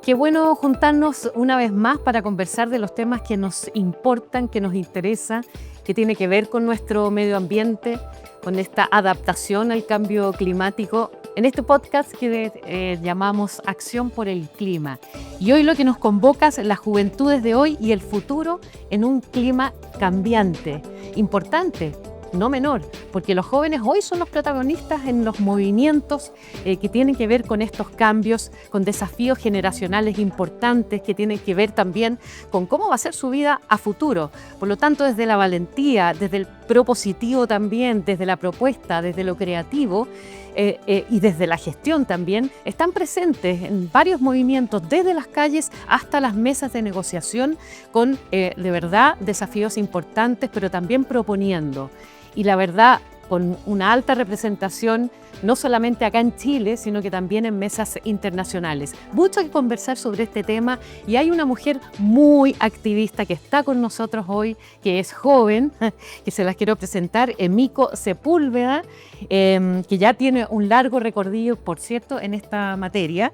Qué bueno juntarnos una vez más para conversar de los temas que nos importan, que nos interesan, que tiene que ver con nuestro medio ambiente, con esta adaptación al cambio climático, en este podcast que llamamos Acción por el Clima. Y hoy lo que nos convoca es las juventudes de hoy y el futuro en un clima cambiante, importante, no menor, porque los jóvenes hoy son los protagonistas en los movimientos que tienen que ver con estos cambios, con desafíos generacionales importantes que tienen que ver también con cómo va a ser su vida a futuro. Por lo tanto, desde la valentía, desde el propositivo también, desde la propuesta, desde lo creativo y desde la gestión también, están presentes en varios movimientos, desde las calles hasta las mesas de negociación, con de verdad desafíos importantes, pero también proponiendo. Y la verdad, con una alta representación, no solamente acá en Chile, sino que también en mesas internacionales. Mucho que conversar sobre este tema y hay una mujer muy activista que está con nosotros hoy, que es joven, que se las quiero presentar, Emiko Sepúlveda, que ya tiene un largo recorrido, por cierto, en esta materia,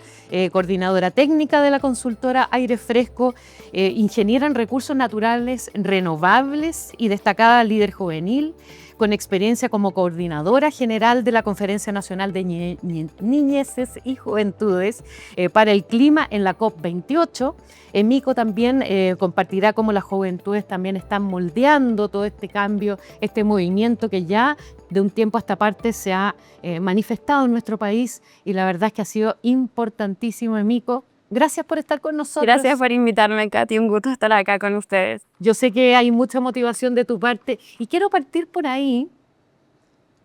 coordinadora técnica de la consultora Aire Fresco, ingeniera en recursos naturales renovables y destacada líder juvenil, con experiencia como coordinadora general de la Conferencia Nacional de Niñeces y Juventudes para el Clima en la COP28. Emiko también compartirá cómo las juventudes también están moldeando todo este cambio, este movimiento que ya de un tiempo a esta parte se ha manifestado en nuestro país y la verdad es que ha sido importantísimo, Emiko. Gracias por estar con nosotros. Gracias por invitarme, Katy. Un gusto estar acá con ustedes. Yo sé que hay mucha motivación de tu parte y quiero partir por ahí.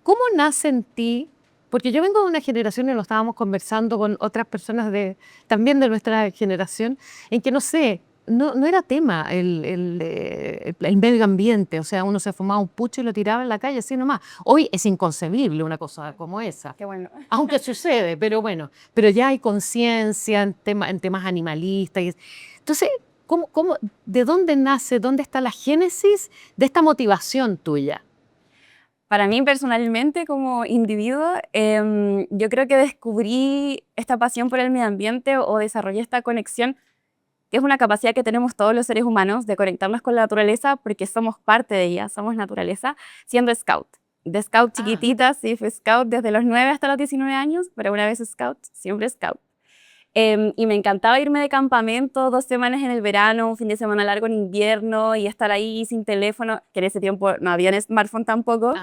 ¿Cómo nace en ti? Porque yo vengo de una generación, y lo estábamos conversando con otras personas también de nuestra generación, en que no sé, no era tema el medio ambiente. O sea, uno se fumaba un pucho y lo tiraba en la calle así nomás. Hoy es inconcebible una cosa como esa. Qué bueno. Aunque sucede, pero bueno, pero ya hay conciencia en temas animalistas. Entonces, ¿de dónde nace, dónde está la génesis de esta motivación tuya? Para mí personalmente, como individuo, yo creo que descubrí esta pasión por el medio ambiente o desarrollé esta conexión, que es una capacidad que tenemos todos los seres humanos de conectarnos con la naturaleza porque somos parte de ella, somos naturaleza, siendo scout. De scout chiquitita, sí, fui scout desde los 9 hasta los 19 años, pero una vez scout, siempre scout. Y me encantaba irme de campamento 2 semanas en el verano, un fin de semana largo en invierno y estar ahí sin teléfono, que en ese tiempo no había smartphone tampoco,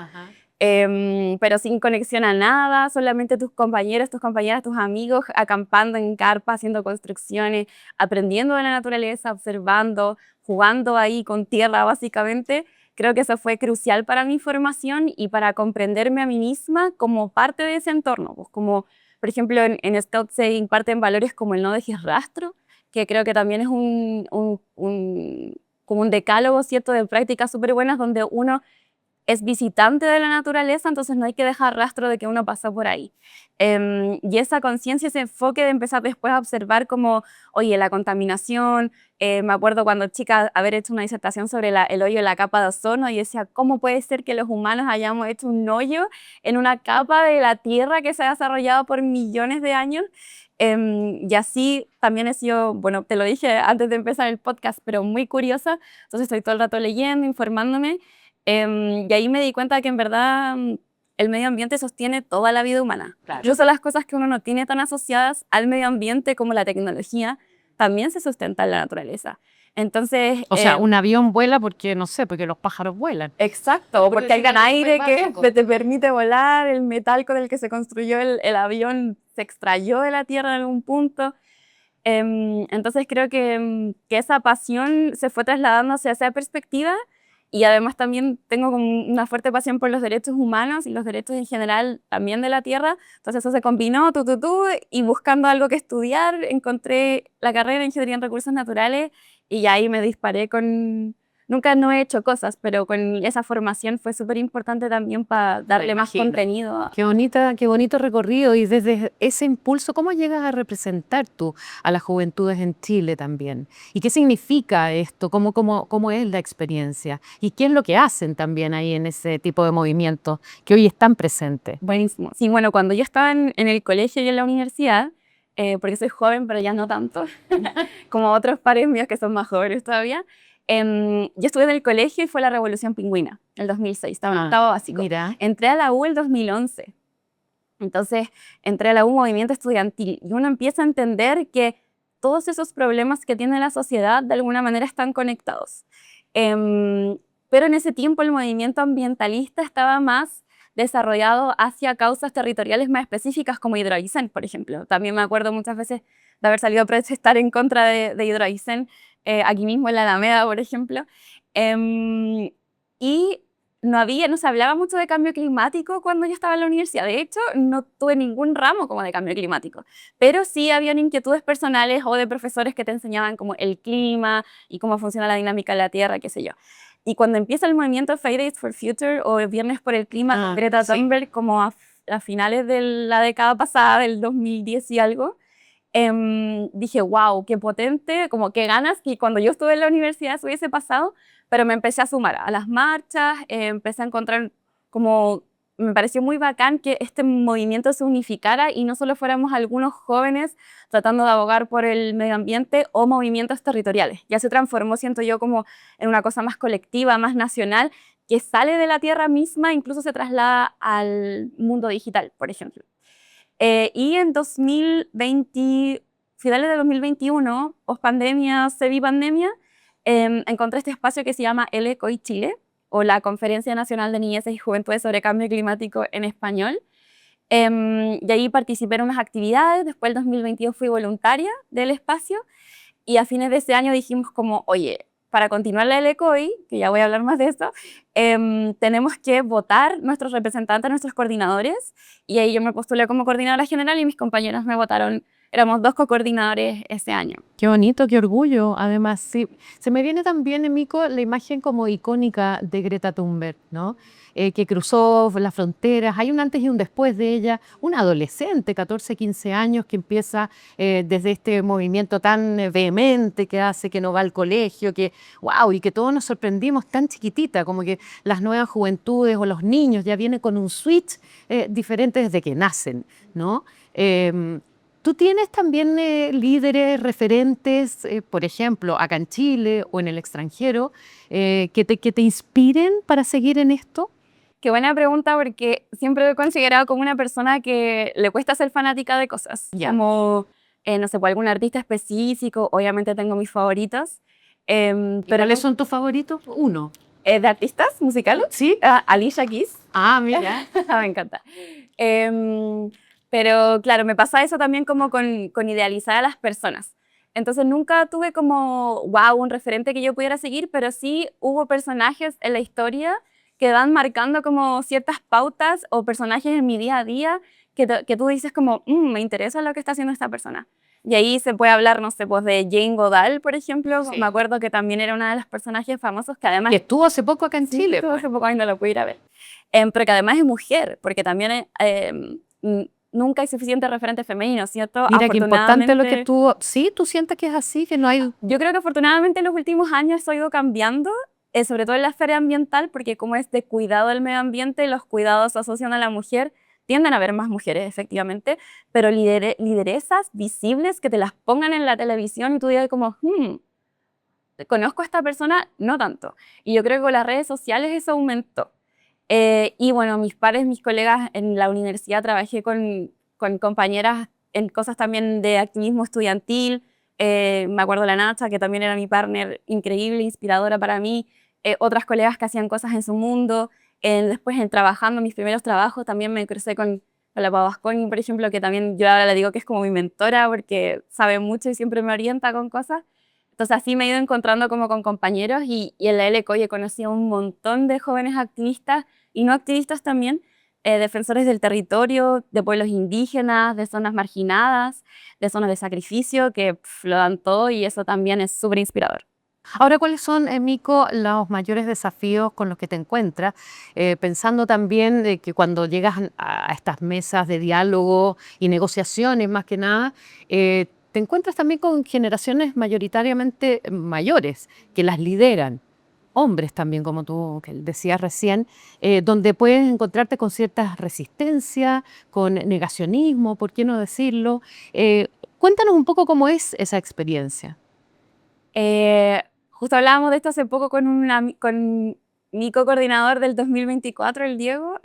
pero sin conexión a nada, solamente tus compañeros, tus compañeras, tus amigos acampando en carpa, haciendo construcciones, aprendiendo de la naturaleza, observando, jugando ahí con tierra básicamente. Creo que eso fue crucial para mi formación y para comprenderme a mí misma como parte de ese entorno, pues como por ejemplo, en Scout se imparten valores como el no dejes rastro, que creo que también es como un decálogo, ¿cierto?, de prácticas súper buenas donde uno es visitante de la naturaleza, entonces no hay que dejar rastro de que uno pasó por ahí. Y esa conciencia, ese enfoque de empezar después a observar como, oye, la contaminación, me acuerdo cuando chica haber hecho una disertación sobre el hoyo de la capa de ozono y decía, ¿cómo puede ser que los humanos hayamos hecho un hoyo en una capa de la Tierra que se ha desarrollado por millones de años? Y así también he sido, bueno, te lo dije antes de empezar el podcast, pero muy curiosa, entonces estoy todo el rato leyendo, informándome, y ahí me di cuenta que en verdad el medio ambiente sostiene toda la vida humana. Claro. Incluso las cosas que uno no tiene tan asociadas al medio ambiente como la tecnología, también se sustentan en la naturaleza. Entonces, O sea, un avión vuela porque, no sé, porque los pájaros vuelan. exacto, porque hay gran aire que que te permite volar, el metal con el que se construyó el avión se extrayó de la tierra en algún punto. Entonces creo que esa pasión se fue trasladando hacia esa perspectiva y además también tengo como una fuerte pasión por los derechos humanos y los derechos en general también de la tierra. Entonces eso se combinó, y buscando algo que estudiar, encontré la carrera de Ingeniería en Recursos Naturales y ahí me disparé con... Nunca no he hecho cosas, pero con esa formación fue súper importante también para darle más contenido. Qué bonito recorrido. Y desde ese impulso, ¿cómo llegas a representar tú a las juventudes en Chile también? ¿Y qué significa esto? ¿Cómo es la experiencia? ¿Y qué es lo que hacen también ahí en ese tipo de movimientos que hoy están presentes? Buenísimo. Sí, bueno, cuando yo estaba en el colegio y en la universidad, porque soy joven, pero ya no tanto, como otros pares míos que son más jóvenes todavía. Yo estuve en el colegio y fue la Revolución Pingüina, el 2006, estaba en octavo básico. Mira. Entré a la U el 2011. Entonces, entré a la U, movimiento estudiantil, y uno empieza a entender que todos esos problemas que tiene la sociedad de alguna manera están conectados. Pero en ese tiempo el movimiento ambientalista estaba más desarrollado hacia causas territoriales más específicas como Hidroaicén, por ejemplo. También me acuerdo muchas veces de haber salido a protestar en contra de Hidroaicén, aquí mismo en la Alameda, por ejemplo. Y no se hablaba mucho de cambio climático cuando yo estaba en la universidad. De hecho, no tuve ningún ramo como de cambio climático. Pero sí habían inquietudes personales o de profesores que te enseñaban como el clima y cómo funciona la dinámica de la Tierra, qué sé yo. Y cuando empieza el movimiento Fridays for Future o Viernes por el Clima con Greta Thunberg, como a finales de la década pasada, del 2010 y algo, dije, wow, qué potente, como qué ganas que cuando yo estuve en la universidad eso hubiese pasado, pero me empecé a sumar a las marchas, empecé a encontrar como, me pareció muy bacán que este movimiento se unificara y no solo fuéramos algunos jóvenes tratando de abogar por el medio ambiente o movimientos territoriales. Ya se transformó, siento yo, como en una cosa más colectiva, más nacional, que sale de la tierra misma, incluso se traslada al mundo digital, por ejemplo. Y en 2020, finales de 2021, post-pandemia, semi-pandemia, encontré este espacio que se llama LCOI Chile, o la Conferencia Nacional de Niñeces y Juventudes sobre Cambio Climático en español. Y ahí participé en unas actividades, después el 2022 fui voluntaria del espacio, y a fines de ese año dijimos como, oye, para continuar la LCOI, que ya voy a hablar más de esto, tenemos que votar nuestros representantes, nuestros coordinadores, y ahí yo me postulé como coordinadora general y mis compañeros me votaron, éramos 2 co-coordinadores ese año. Qué bonito, qué orgullo. Además, sí, se me viene también, Mico, la imagen como icónica de Greta Thunberg, ¿no? Que cruzó las fronteras. Hay un antes y un después de ella. Una adolescente, 14, 15 años, que empieza desde este movimiento tan vehemente que hace, que no va al colegio, que, wow, y que todos nos sorprendimos tan chiquitita, como que las nuevas juventudes o los niños ya vienen con un switch diferente desde que nacen, ¿no? ¿Tú tienes también líderes, referentes, por ejemplo, acá en Chile o en el extranjero, que te inspiren para seguir en esto? Qué buena pregunta, porque siempre me he considerado como una persona que le cuesta ser fanática de cosas. Ya. Como, no sé, por algún artista específico, obviamente tengo mis favoritos. Pero ¿cuáles son tus favoritos? Uno. ¿De artistas musicales? ¿Sí? Alicia Keys. Ah, mira. Me encanta. Pero claro, me pasa eso también como con idealizar a las personas. Entonces nunca tuve como, wow, un referente que yo pudiera seguir, pero sí hubo personajes en la historia que van marcando como ciertas pautas o personajes en mi día a día que tú dices como, me interesa lo que está haciendo esta persona. Y ahí se puede hablar, no sé, pues de Jane Goodall, por ejemplo. Sí. Me acuerdo que también era una de los personajes famosos que además... Que estuvo hace poco acá en Sí, Chile. estuvo hace poco, ahí no lo pude ir a ver. Pero que además es mujer, porque también nunca hay suficiente referente femenino, ¿cierto? Mira, qué importante lo que Afortunadamente, tú... Sí, tú sientes que es así, que no hay... yo creo que afortunadamente en los últimos años eso ha ido cambiando, sobre todo en la esfera ambiental, porque como es de cuidado del medio ambiente, los cuidados se asocian a la mujer, tienden a haber más mujeres, efectivamente, pero lideresas visibles que te las pongan en la televisión y tú digas como, conozco a esta persona, no tanto. Y yo creo que con las redes sociales eso aumentó. Y bueno, mis pares, mis colegas en la universidad, trabajé con compañeras en cosas también de activismo estudiantil. Me acuerdo de la Nacha, que también era mi partner, increíble, inspiradora para mí. Otras colegas que hacían cosas en su mundo. Después, trabajando, mis primeros trabajos, también me crucé con la Pau Asconi, por ejemplo, que también yo ahora le digo que es como mi mentora porque sabe mucho y siempre me orienta con cosas. Entonces así me he ido encontrando como con compañeros y en la LCOI he conocido un montón de jóvenes activistas y no activistas también, defensores del territorio, de pueblos indígenas, de zonas marginadas, de zonas de sacrificio, que lo dan todo y eso también es súper inspirador. Ahora, ¿cuáles son, Mico, los mayores desafíos con los que te encuentras? Pensando también de que cuando llegas a estas mesas de diálogo y negociaciones, más que nada, te encuentras también con generaciones mayoritariamente mayores que las lideran. Hombres también, como tú que decías recién, donde puedes encontrarte con ciertas resistencias, con negacionismo, ¿por qué no decirlo? Cuéntanos un poco cómo es esa experiencia. Justo hablábamos de esto hace poco con mi co-coordinador del 2024, el Diego,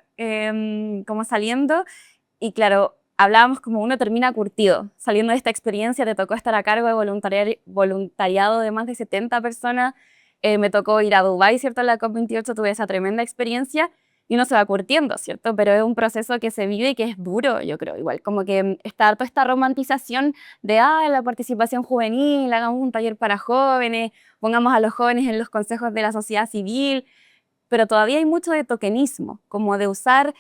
como saliendo, y claro, hablábamos como uno termina curtido. Saliendo de esta experiencia, te tocó estar a cargo de voluntariado de más de 70 personas, me tocó ir a Dubái, ¿cierto? En la COP28 tuve esa tremenda experiencia, y uno se va curtiendo, ¿cierto? Pero es un proceso que se vive y que es duro, yo creo, igual, como que está toda esta romantización de, la participación juvenil, hagamos un taller para jóvenes, pongamos a los jóvenes en los consejos de la sociedad civil, pero todavía hay mucho de tokenismo, como de usar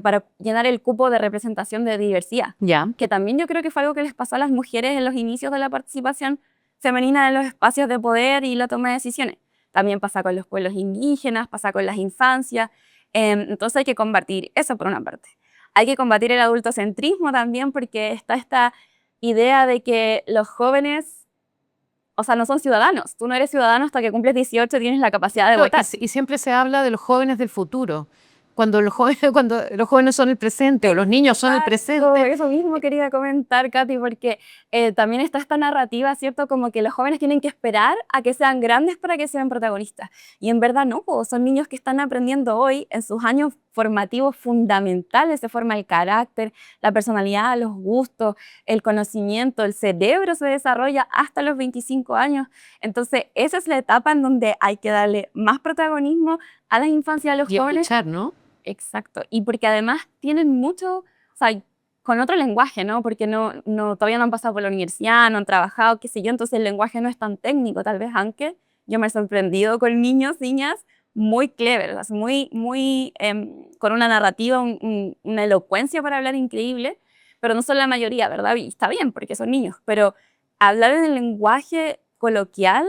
para llenar el cupo de representación de diversidad, Ya. que también yo creo que fue algo que les pasó a las mujeres en los inicios de la participación femenina en los espacios de poder y la toma de decisiones. También pasa con los pueblos indígenas, pasa con las infancias, entonces hay que combatir eso por una parte. Hay que combatir el adultocentrismo también, porque está esta idea de que los jóvenes, o sea, no son ciudadanos. Tú no eres ciudadano hasta que cumples 18 y tienes la capacidad de No, votar. y siempre se habla de los jóvenes del futuro. Cuando los jóvenes son el presente o los niños son el presente. Eso mismo quería comentar, Katy, porque también está esta narrativa, ¿cierto? Como que los jóvenes tienen que esperar a que sean grandes para que sean protagonistas. Y en verdad no, son niños que están aprendiendo hoy en sus años formativos fundamentales. Se forma el carácter, la personalidad, los gustos, el conocimiento, el cerebro se desarrolla hasta los 25 años. Entonces, esa es la etapa en donde hay que darle más protagonismo a la infancia, a los jóvenes. Escuchar, ¿no? Exacto, y porque además tienen mucho, o sea, con otro lenguaje, ¿no? Porque todavía no han pasado por la universidad, no han trabajado, qué sé yo, entonces el lenguaje no es tan técnico, tal vez, aunque yo me he sorprendido con niños, niñas, muy clever, muy con una narrativa, una elocuencia para hablar increíble, pero no son la mayoría, ¿verdad? Y está bien, porque son niños, pero hablar en el lenguaje coloquial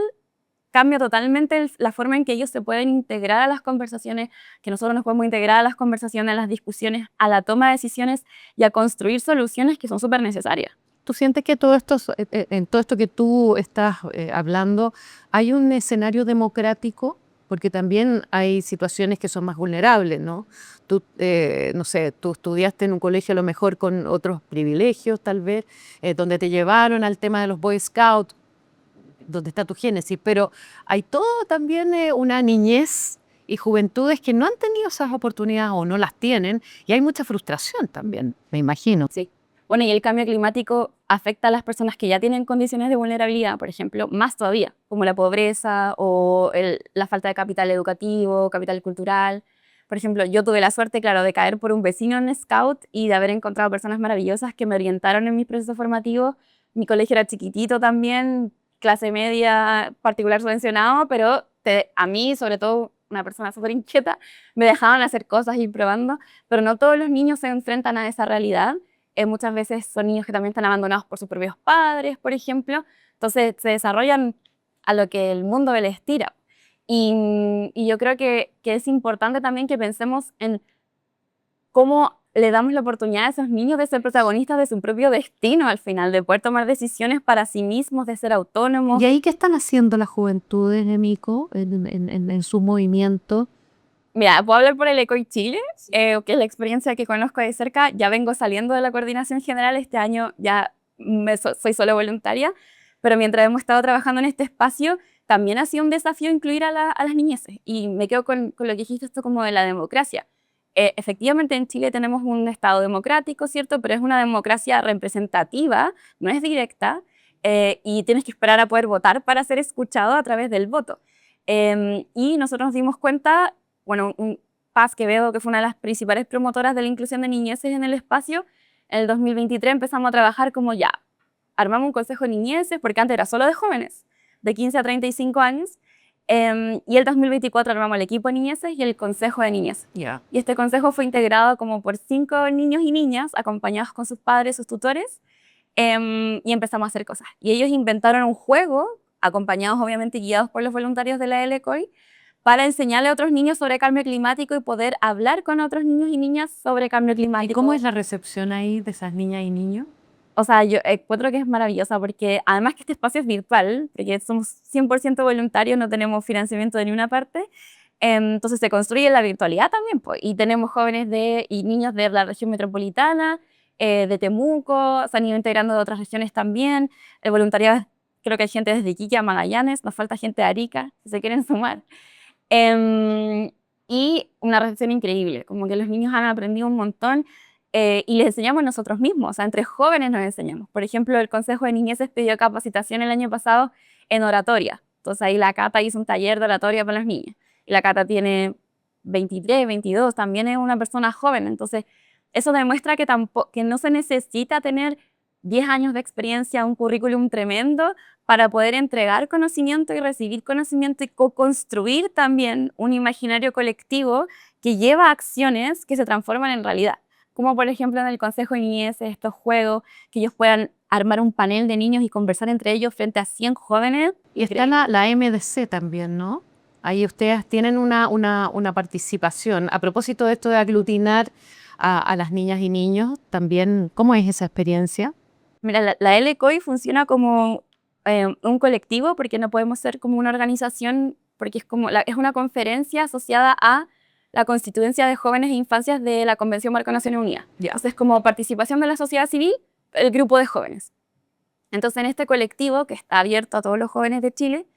cambia totalmente la forma en que ellos se pueden integrar a las conversaciones, que nosotros nos podemos integrar a las conversaciones, a las discusiones, a la toma de decisiones y a construir soluciones que son súper necesarias. ¿Tú sientes que todo esto, en todo esto que tú estás hablando, hay un escenario democrático? Porque también hay situaciones que son más vulnerables, ¿no? Tú, no sé, tú estudiaste en un colegio a lo mejor con otros privilegios, tal vez, donde te llevaron al tema de los Boy Scouts, donde está tu génesis, pero hay todo también una niñez y juventudes que no han tenido esas oportunidades o no las tienen, y hay mucha frustración también, me imagino. Sí. Bueno, y el cambio climático afecta a las personas que ya tienen condiciones de vulnerabilidad, por ejemplo, más todavía, como la pobreza o la falta de capital educativo, capital cultural. Por ejemplo, yo tuve la suerte, claro, de caer por un vecino en Scout y de haber encontrado personas maravillosas que me orientaron en mi proceso formativo. Mi colegio era chiquitito también, clase media, particular subvencionado, pero a mí, sobre todo una persona súper inquieta, me dejaban hacer cosas y ir probando, pero no todos los niños se enfrentan a esa realidad. Muchas veces son niños que también están abandonados por sus propios padres, por ejemplo, entonces se desarrollan a lo que el mundo les tira. Y yo creo que es importante también que pensemos en cómo le damos la oportunidad a esos niños de ser protagonistas de su propio destino al final, de poder tomar decisiones para sí mismos, de ser autónomos. ¿Y ahí qué están haciendo las juventudes, Mico, en su movimiento? Mira, puedo hablar por el ECOI Chile, que es la experiencia que conozco de cerca. Ya vengo saliendo de la coordinación general, este año ya soy solo voluntaria, pero mientras hemos estado trabajando en este espacio, también ha sido un desafío incluir a las niñeces. Y me quedo con lo que dijiste, esto como de la democracia. Efectivamente en Chile tenemos un Estado democrático, ¿cierto? Pero es una democracia representativa, no es directa, y tienes que esperar a poder votar para ser escuchado a través del voto. Y nosotros nos dimos cuenta, bueno, Paz Quevedo, que fue una de las principales promotoras de la inclusión de niñeces en el espacio, en el 2023 empezamos a trabajar como ya, armamos un consejo de niñeces, porque antes era solo de jóvenes, de 15 a 35 años, y el 2024 armamos el equipo de niñeces y el consejo de niñeces. Yeah. Y este consejo fue integrado como por 5 niños y niñas, acompañados con sus padres, sus tutores, y empezamos a hacer cosas. Y ellos inventaron un juego, acompañados obviamente y guiados por los voluntarios de la LCOI, para enseñarle a otros niños sobre cambio climático y poder hablar con otros niños y niñas sobre cambio climático. ¿Y cómo es la recepción ahí de esas niñas y niños? O sea, yo encuentro que es maravillosa porque además que este espacio es virtual, porque somos 100% voluntarios, no tenemos financiamiento de ninguna parte, entonces se construye la virtualidad también, pues, y tenemos jóvenes y niños de la región metropolitana, de Temuco, se han ido integrando de otras regiones también. El voluntariado, creo que hay gente desde Iquique a Magallanes, nos falta gente de Arica, si se quieren sumar. Y una recepción increíble, como que los niños han aprendido un montón y les enseñamos nosotros mismos, o sea, entre jóvenes nos enseñamos. Por ejemplo, el Consejo de Niñeces pidió capacitación el año pasado en oratoria. Entonces ahí la Cata hizo un taller de oratoria para las niñas. Y la Cata tiene 23, 22, también es una persona joven. Entonces eso demuestra que no se necesita tener 10 años de experiencia, un currículum tremendo para poder entregar conocimiento y recibir conocimiento y co-construir también un imaginario colectivo que lleva a acciones que se transforman en realidad. Como por ejemplo en el Consejo de Niñez, estos juegos, que ellos puedan armar un panel de niños y conversar entre ellos frente a 100 jóvenes. Y está la MDC también, ¿no? Ahí ustedes tienen una participación. A propósito de esto de aglutinar a las niñas y niños, también, ¿cómo es esa experiencia? Mira, la LCOI funciona como un colectivo, porque no podemos ser como una organización, porque es una conferencia asociada a la Constituencia de Jóvenes e Infancias de la Convención Marco Naciones Unidas. Entonces, como participación de la sociedad civil, el grupo de jóvenes. Entonces, en este colectivo, que está abierto a todos los jóvenes de Chile,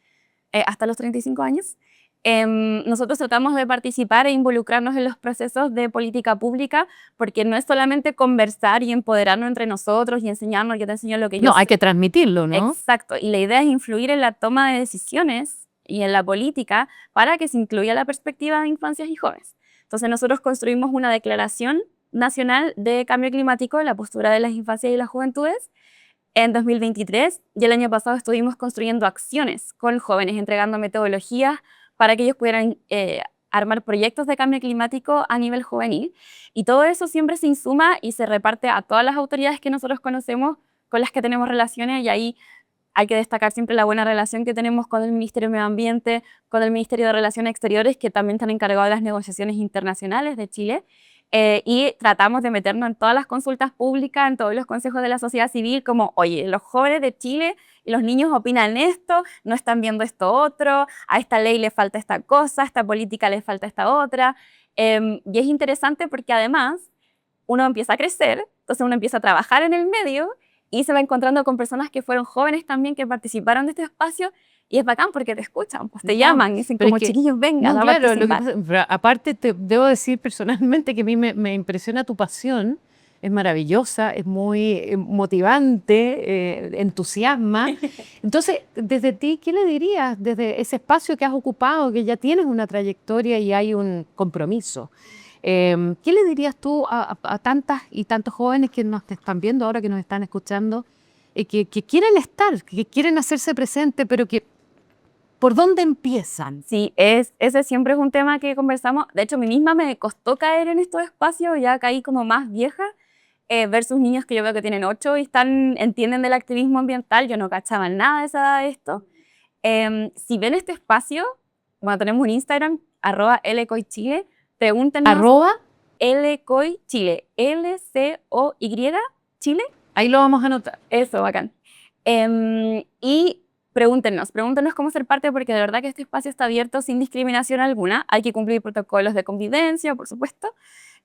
hasta los 35 años, nosotros tratamos de participar e involucrarnos en los procesos de política pública, porque no es solamente conversar y empoderarnos entre nosotros y enseñarnos, yo te enseño lo que yo No, sé. hay que transmitirlo, ¿no? Exacto, y la idea es influir en la toma de decisiones y en la política para que se incluya la perspectiva de infancias y jóvenes. Entonces nosotros construimos una declaración nacional de cambio climático, la postura de las infancias y las juventudes, en 2023, y el año pasado estuvimos construyendo acciones con jóvenes, entregando metodologías para que ellos pudieran armar proyectos de cambio climático a nivel juvenil. Y todo eso siempre se insuma y se reparte a todas las autoridades que nosotros conocemos, con las que tenemos relaciones, y ahí hay que destacar siempre la buena relación que tenemos con el Ministerio de Medio Ambiente, con el Ministerio de Relaciones Exteriores, que también están encargados de las negociaciones internacionales de Chile. Y tratamos de meternos en todas las consultas públicas, en todos los consejos de la sociedad civil, como, oye, los jóvenes de Chile y los niños opinan esto, no están viendo esto otro, a esta ley le falta esta cosa, a esta política le falta esta otra. Y es interesante porque además uno empieza a crecer, entonces uno empieza a trabajar en el medio y se va encontrando con personas que fueron jóvenes también, que participaron de este espacio, y es bacán porque te escuchan, pues te llaman y dicen como, chiquillos, vengan no, a claro, participar. pero aparte te debo decir personalmente que a mí me impresiona tu pasión, es maravillosa, es muy motivante, entusiasma. Entonces, desde ti, ¿qué le dirías desde ese espacio que has ocupado, que ya tienes una trayectoria y hay un compromiso? ¿Qué le dirías tú a tantas y tantos jóvenes que nos están viendo ahora, que nos están escuchando, que quieren estar, que quieren hacerse presente, pero que ¿por dónde empiezan? Sí, ese siempre es un tema que conversamos. De hecho, a mí misma me costó caer en estos espacios, ya caí como más vieja, versus niños que yo veo que tienen 8 y entienden del activismo ambiental. Yo no cachaba nada de esa edad de esto. Si ven este espacio, bueno, tenemos un Instagram, @lcoychile, pregúntenos. @lcoychile, LCOY, Chile. Ahí lo vamos a anotar. Eso, bacán. Y pregúntenos cómo ser parte, porque de verdad que este espacio está abierto sin discriminación alguna. Hay que cumplir protocolos de convivencia, por supuesto.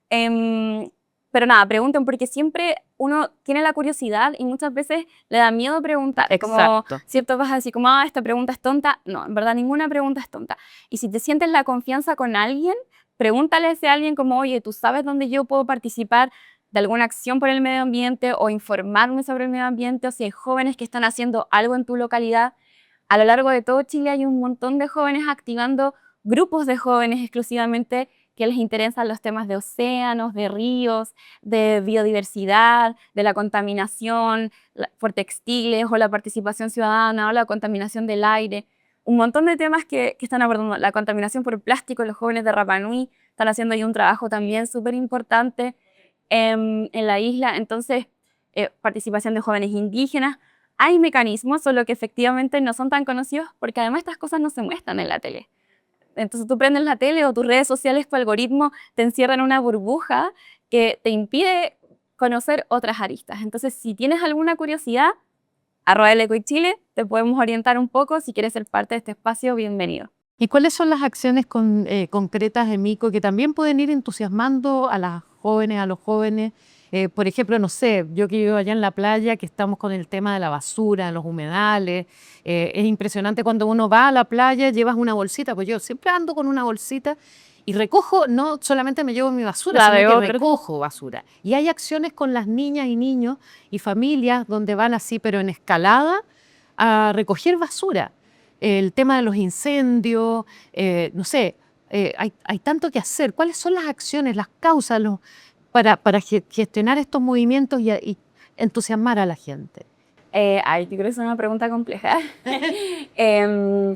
Pero nada, pregunten, porque siempre uno tiene la curiosidad y muchas veces le da miedo preguntar. Exacto. Como, ¿cierto? Vas a decir como, esta pregunta es tonta. No, en verdad ninguna pregunta es tonta. Y si te sientes la confianza con alguien, pregúntale a ese alguien como, oye, ¿tú sabes dónde yo puedo participar de alguna acción por el medio ambiente o informarme sobre el medio ambiente? O si hay jóvenes que están haciendo algo en tu localidad. A lo largo de todo Chile hay un montón de jóvenes activando grupos de jóvenes exclusivamente que les interesan los temas de océanos, de ríos, de biodiversidad, de la contaminación por textiles o la participación ciudadana o la contaminación del aire. Un montón de temas que están abordando. La contaminación por plástico, los jóvenes de Rapa Nui están haciendo ahí un trabajo también súper importante en la isla. Entonces, participación de jóvenes indígenas. Hay mecanismos, solo que efectivamente no son tan conocidos, porque además estas cosas no se muestran en la tele. Entonces tú prendes la tele o tus redes sociales, tu algoritmo te encierra en una burbuja que te impide conocer otras aristas. Entonces, si tienes alguna curiosidad, @lcoychile, te podemos orientar un poco. Si quieres ser parte de este espacio, bienvenido. ¿Y cuáles son las acciones concretas, Emiko, que también pueden ir entusiasmando a las jóvenes, a los jóvenes, Por ejemplo, no sé, yo que vivo allá en la playa, que estamos con el tema de la basura, los humedales. Es impresionante cuando uno va a la playa, llevas una bolsita, pues yo siempre ando con una bolsita y recojo, no solamente me llevo mi basura, La sino de que otro. recojo basura. Y hay acciones con las niñas y niños y familias donde van así, pero en escalada, a recoger basura. El tema de los incendios, no sé, hay tanto que hacer. ¿Cuáles son las acciones, las causas para gestionar estos movimientos y entusiasmar a la gente? Ay, yo creo que es una pregunta compleja. Em,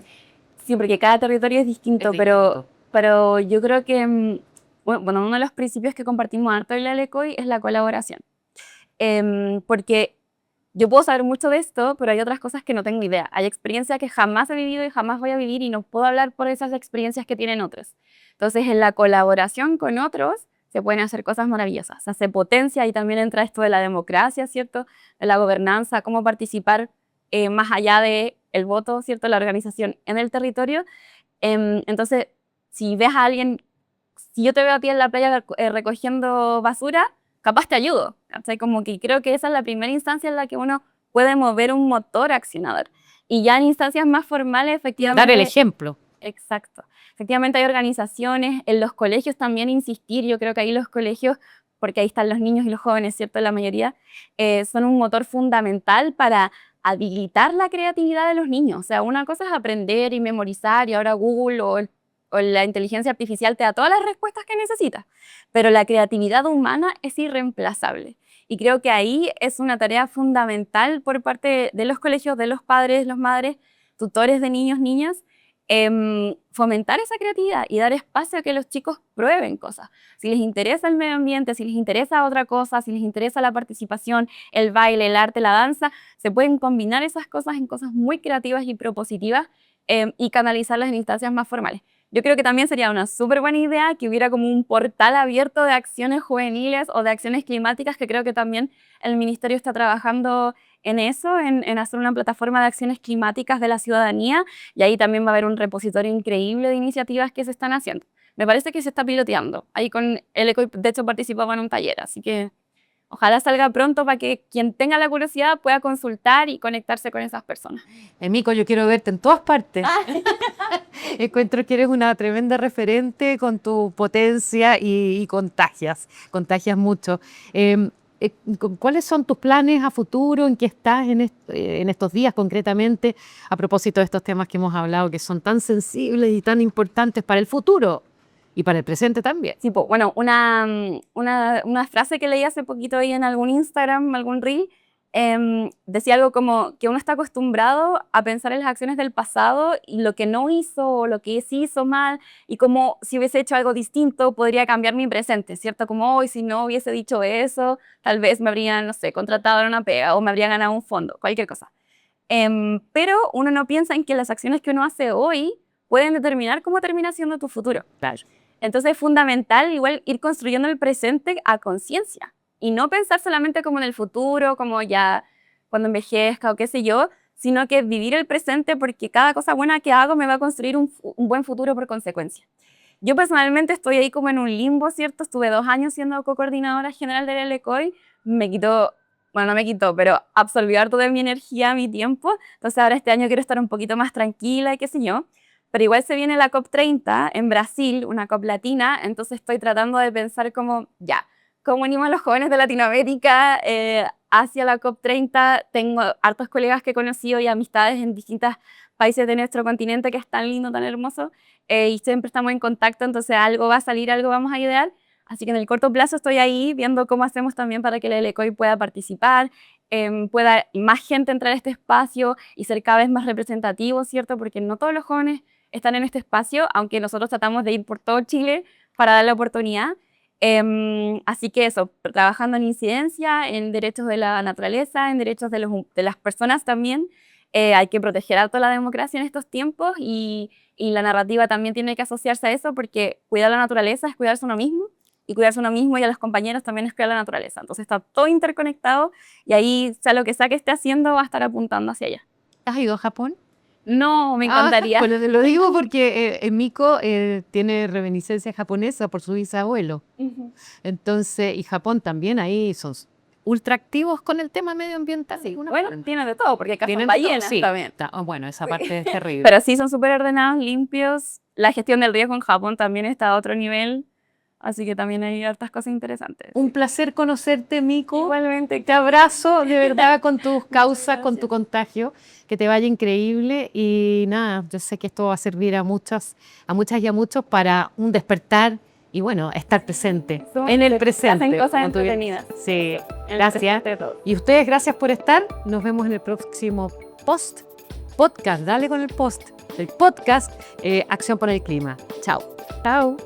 sí, porque cada territorio es distinto, Es distinto. pero yo creo que, bueno, uno de los principios que compartimos harto en la LECOI es la colaboración. Porque yo puedo saber mucho de esto, pero hay otras cosas que no tengo idea. Hay experiencias que jamás he vivido y jamás voy a vivir y no puedo hablar por esas experiencias que tienen otros. Entonces, en la colaboración con otros se pueden hacer cosas maravillosas. Se hace potencia y también entra esto de la democracia, ¿cierto? De la gobernanza, cómo participar más allá del voto, ¿cierto? La organización en el territorio. Entonces, si ves a alguien, si yo te veo a ti en la playa recogiendo basura, capaz te ayudo. ¿Cachai? Como que creo que esa es la primera instancia en la que uno puede mover un motor accionador. Y ya en instancias más formales, Dar el efectivamente, ejemplo. exacto. Efectivamente hay organizaciones, en los colegios también insistir, yo creo que ahí los colegios, porque ahí están los niños y los jóvenes, ¿cierto? La mayoría, son un motor fundamental para habilitar la creatividad de los niños. O sea, una cosa es aprender y memorizar y ahora Google o la inteligencia artificial te da todas las respuestas que necesitas, pero la creatividad humana es irreemplazable. Y creo que ahí es una tarea fundamental por parte de los colegios, de los padres, las madres, tutores de niños, niñas, fomentar esa creatividad y dar espacio a que los chicos prueben cosas. Si les interesa el medio ambiente, si les interesa otra cosa, si les interesa la participación, el baile, el arte, la danza, se pueden combinar esas cosas en cosas muy creativas y propositivas y canalizarlas en instancias más formales. Yo creo que también sería una súper buena idea que hubiera como un portal abierto de acciones juveniles o de acciones climáticas, que creo que también el Ministerio está trabajando en eso, en hacer una plataforma de acciones climáticas de la ciudadanía, y ahí también va a haber un repositorio increíble de iniciativas que se están haciendo. Me parece que se está piloteando. Ahí con el ECOI, de hecho, participaba en un taller, así que ojalá salga pronto para que quien tenga la curiosidad pueda consultar y conectarse con esas personas. Mico, yo quiero verte en todas partes. Encuentro que eres una tremenda referente con tu potencia y contagias mucho. Eh, ¿Cuáles son tus planes a futuro? ¿En qué estás en estos días concretamente? A propósito de estos temas que hemos hablado, que son tan sensibles y tan importantes para el futuro y para el presente también. Sí, bueno, una frase que leí hace poquito ahí en algún Instagram, algún reel, decía algo como que uno está acostumbrado a pensar en las acciones del pasado y lo que no hizo o lo que sí hizo mal y como si hubiese hecho algo distinto podría cambiar mi presente, ¿cierto? Como hoy si no hubiese dicho eso, tal vez me habrían, no sé, contratado en una pega o me habría ganado un fondo, cualquier cosa. Pero uno no piensa en que las acciones que uno hace hoy pueden determinar cómo termina siendo tu futuro. Claro. Entonces es fundamental igual ir construyendo el presente a conciencia y no pensar solamente como en el futuro, como ya cuando envejezca o qué sé yo, sino que vivir el presente porque cada cosa buena que hago me va a construir un buen futuro por consecuencia. Yo personalmente estoy ahí como en un limbo, ¿cierto? Estuve 2 años siendo co-coordinadora general del LECOI, me quitó, bueno, no me quitó, pero absorbió harto de mi energía, mi tiempo, entonces ahora este año quiero estar un poquito más tranquila y qué sé yo. Pero igual se viene la COP30 en Brasil, una COP latina, entonces estoy tratando de pensar como, ya, ¿cómo unimos a los jóvenes de Latinoamérica hacia la COP30? Tengo hartos colegas que he conocido y amistades en distintos países de nuestro continente que es tan lindo, tan hermoso, y siempre estamos en contacto, entonces algo va a salir, algo vamos a idear. Así que en el corto plazo estoy ahí viendo cómo hacemos también para que el LECOI pueda participar, pueda más gente entrar a este espacio y ser cada vez más representativo, ¿cierto? Porque no todos los jóvenes están en este espacio, aunque nosotros tratamos de ir por todo Chile para dar la oportunidad. Así que eso, trabajando en incidencia, en derechos de la naturaleza, en derechos de las personas también. Hay que proteger alto la democracia en estos tiempos y la narrativa también tiene que asociarse a eso porque cuidar la naturaleza es cuidarse uno mismo y cuidarse uno mismo y a los compañeros también es cuidar la naturaleza. Entonces está todo interconectado y ahí, sea lo que sea que esté haciendo, va a estar apuntando hacia allá. ¿Has ido a Japón? No, me encantaría. Bueno, te lo digo porque Miko tiene reminiscencia japonesa por su bisabuelo. Entonces, y Japón también ahí son ultra activos con el tema medioambiental. Sí, bueno, tiene de todo, porque acá son Tienen de todo, ballenas sí. también. Bueno, esa parte es terrible. Pero sí son súper ordenados, limpios. La gestión del riesgo en Japón también está a otro nivel. Así que también hay hartas cosas interesantes. Un placer conocerte, Miko. Igualmente. Te abrazo de verdad con tus causas, con tu contagio. Que te vaya increíble. Y nada, yo sé que esto va a servir a muchas y a muchos para un despertar y bueno, estar presente. En el presente. Hacen cosas con tu- entretenidas. Sí, En el gracias. presente de todo. Y ustedes, gracias por estar. Nos vemos en el próximo podcast. Dale con el podcast. Acción por el Clima. Chao. Chao.